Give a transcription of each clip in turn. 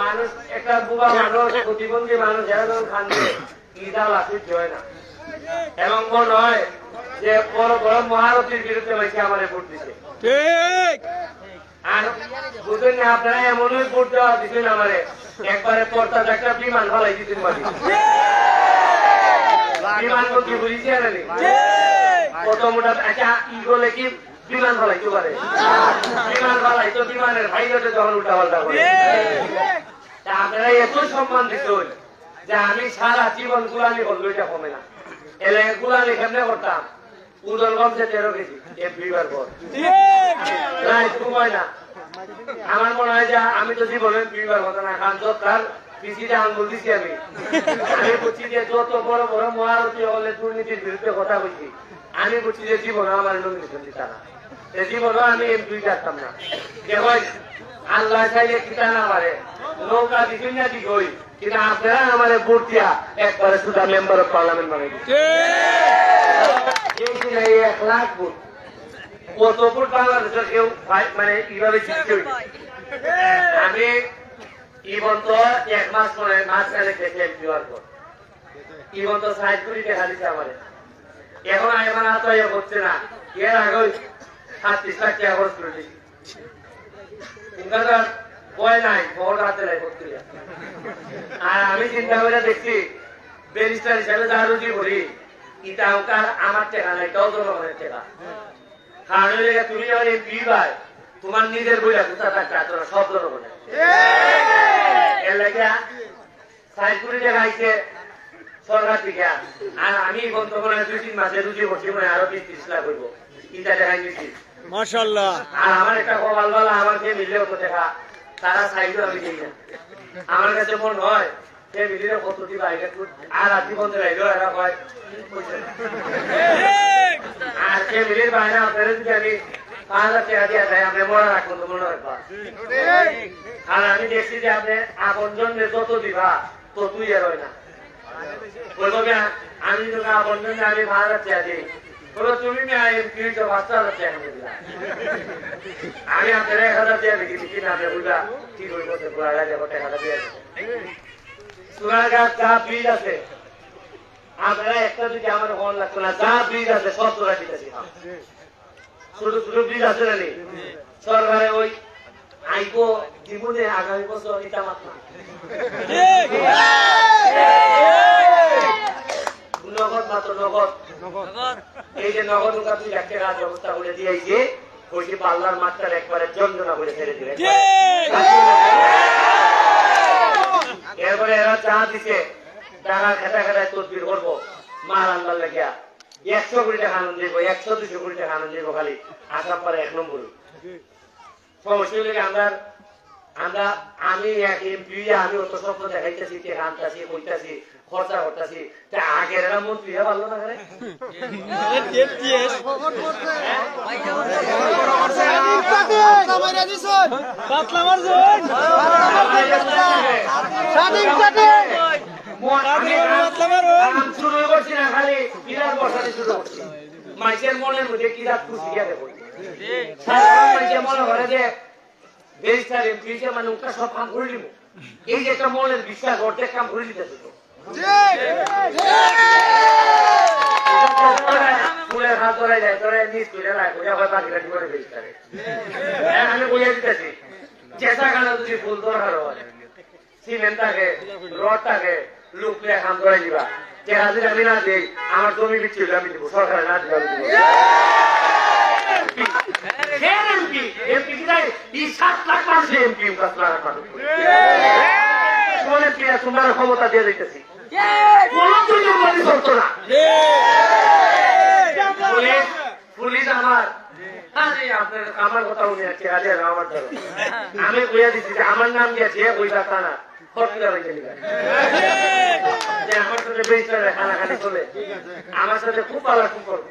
মানুষ একটা বুবা মানুষ প্রতিবন্ধী মানুষ এরকম খান্দে ইদা লাসিত হয় না এবং মনে হয় যে বড় বড় মহারথীর বিরুদ্ধে বেশি আমার ভোট দিছে ঠিক আর বুঝলেন না আপনারা এমনই ভোট দেওয়া দিচ্ছেন আমারে একবারে পর্দা একটা বিমান ফলাই দিতেন বাড়ি বিমান কি বুঝিছি আর কত মোটা একটা ইগোলে কি বিমান ফলাইতে পারে বিমান ফলাই তো বিমানের ভাইরাতে যখন উল্টা পাল্টা করে আপনারা এত সম্মান দিতেন যে আমি সারা জীবন গুলামি করবো এটা কমে না এলে গুলামি কেমনে করতাম উদলগঞ্জে 13 কেজি এমপিবার পর না আমার মনে হয় যে আমি তো জীবনে বিবার কথা না খান তার পিছিয়ে আঙ্গুল দিচ্ছি আমি বুঝছি যে যত বড় বড় মহারথী হলে দুর্নীতির বিরুদ্ধে কথা বলছি আমি বুঝছি যে জীবনে আমার নমিনেশন দিতা না জীবনেও আমি এমপি যাচ্তাম না দেখুন আল্লাহ চাইলে কিতা না পারে নৌকা দিচ্ছেন না কি কই কিন্তু আপনারা আমার ভোট দিয়া একবারে শুধু মেম্বার অফ পার্লামেন্ট বানাই দিচ্ছে 1 লাখ ভোট কত ভোট বাংলাদেশের কেউ মানে কিভাবে জিততে হইল আমি ইবন তো 1 মাস পরে মাঝখানে খেতে এমপি হওয়ার পর ইবন তো 60 কোটি টাকা দিচ্ছে আমাদের এখন এখন আর তো হচ্ছে না এর আগে 37 লাখ টাকা খরচ করে দিচ্ছি ভয় নাই ভোট হাতে নাই ভর্তি আর আমি চিন্তা করে দেখছি ব্যারিস্টার হিসাবে যা রুজি করি এটা আমার টাকা নাই এটাও জনগণের টাকা কারণ তুমি যখন এমপি ভাই তোমার নিজের বইলা কোথা থাকতে তোরা সব জনগণের এর লাগে 60 কোটি টাকা আইছে সরকার থেকে আর আমি বর্তমানে 2-3 মাসে রুজি করছি মানে আরো 20-30 লাখ হইব চিন্তা টাকায় নিচ্ছি মাশাআল্লাহ আর আমার একটা কপাল বালা আমার যে মিললেও তো দেখা তারা সাইডও আমি দিই না আমার কাছে মনে হয় সে মিলিয়ে কতটি বাইরে আর আজী বন্ধ রাইলেও এরা হয় আর সে মিলির বাইরে আপনারা যদি আমি 5,000 টাকা দিয়ে দেয় আপনি মনে রাখুন তো মনে রাখবা আর আমি দেখছি যে আপনি আপন জন্য যত দিবা ততই আর হয় না বলবো আমি যদি আপন জন্য আমি 5,000 টাকা দিই বলো তুমি এমপি তো 5,000 টাকা দিলা আমি আপনার 1,000 টাকা দিচ্ছি কিনা আপনি বুঝা ঠিক হয়ে বসে পুরা রাজা ঘটে 1,000 দিয়ে সোনারগাঁ যা ব্রিজ আছে আপনারা একটা যদি আমার ফোন লাগতো না যা ব্রিজ আছে সব তোরা দিতেছি ছোট ছোট ব্রিজ আছে না সরকারে ওই আইকো জীবনে আগামী বছর এটা মাত্র নগদ মাত্র নগদ এই যে নগদ আপনি একটা কাজ ব্যবস্থা করে দিয়েছে ওই যে পাল্লার মাত্রার একবারে যন্ত্রণা করে ছেড়ে দিলেন এরপরে এরা চা দিছে টাকা খেটা খেটায় তদবির করবো মাল আনবার লেগে 100 কোটি টাকা আনন্দ দিব 100-200 কোটি টাকা আনন্দ দিব খালি আসাম পারে 1 নম্বর সমস্যা লেগে আমি এক এমপি আমি অত স্বপ্ন দেখাইতেছি টাকা আনতেছি কইতাছি খরচা করতেছি আগের এরা মন্ত্রী পারলো না শুরু করছি না খালি বিরাট বসাতে শুরু করছি মাইসের মনের মধ্যে কি রাত খুশি গিয়ে মনে করে যে মানে ওটা সব কাম করে দিব এই যে একটা মনের বিশ্বাস অর্ধেক কাম করে দিতে ফুলের হাত ধরাই যায় ধরে নিজ তুলে রাখ পাখিটা করে ফেলতে আমি বুঝে দিতেছি চেষ্টা কানা যদি ফুল দরকার হয় সিমেন্ট থাকে রড থাকে লুক কাম করাই দিবা যে হাজির আমি না দিই আমার জমি বিচ্ছি আমি দিব সরকারে না দিব ক্ষমতা দিয়ে দিতেছি পুলিশ আমার কথা উনি আছে আমার ধরো আমি বুঝা দিচ্ছি যে আমার নাম দিয়েছে বইটা তা না আমার সাথে খানাখানি চলে আমার সাথে খুব ভালো খুব করবো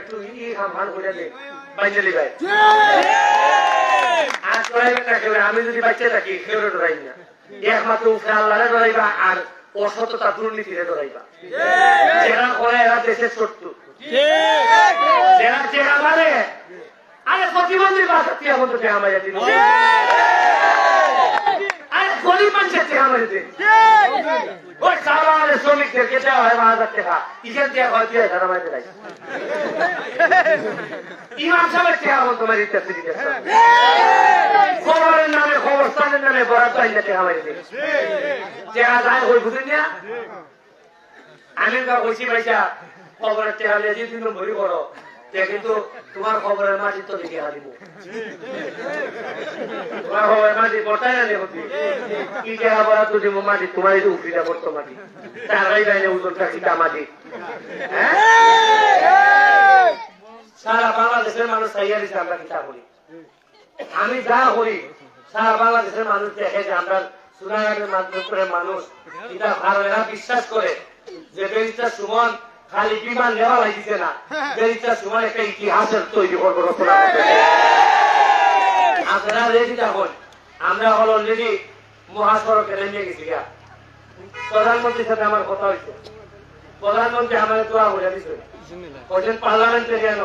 একটু ভান করে দে বাইচালি ভাই আর ডরাইবেন না খেলে আমি যদি বাচ্চা থাকি খেলে ডরাই না একমাত্র উঠে আল্লাহরে ডরাইবা আর অসততা দুর্নীতিরে ডরাইবা যারা করে এরা দেশের শত্রু যারা চেহারা মারে আরে প্রতিবন্ধী বাচ্চা আমার দিন মারিতে ওই সাধারণ শ্রমিকদেরকে দেওয়া হয় 1000 টাকা ইখান দেওয়া হয় 2000 মারিতে নাই ইমাম সাহেবের টাকা বলতো মারিতে খবরের নামে খবরস্থানের নামে বরাদ্দ আইনা টাকা মারিতে টাকা যায় ওই বুঝুন না আমি কইছি ভাইসা খবরের টাকা নিয়ে যদি তুমি ভরি করো কিন্তু তোমার খবরের মাটি তো লিখে দিব তোমার খবরের মাটি পড়তাই না দেখি কি টাকা বরাদ্দ দিব মাটি তোমার এই উঠিটা পড়তো মাটি তারাই বাইরে ওজনটা কিটা মাটি সারা বাংলাদেশের মানুষ চাইয়া দিচ্ছে আমরা কিতা করি আমি যা করি সারা বাংলাদেশের মানুষ দেখে যে আমরা সোনাঘাটের মাধ্যমে মানুষ কিতা ভালো এরা বিশ্বাস করে যে ব্যারিস্টার সুমন খালি বিমান নেওয়া লাগিছে না ব্যারিস্টার সুমন একটা ইতিহাসের তৈরি করবো রচনা করতে আপনারা রেডি থাকুন আমরা হল অলরেডি মহাসড়কে নেমে গেছি প্রধানমন্ত্রীর সাথে আমার কথা হয়েছে প্রধানমন্ত্রী আমাদের দোয়া বলে দিচ্ছে পার্লামেন্টে গেল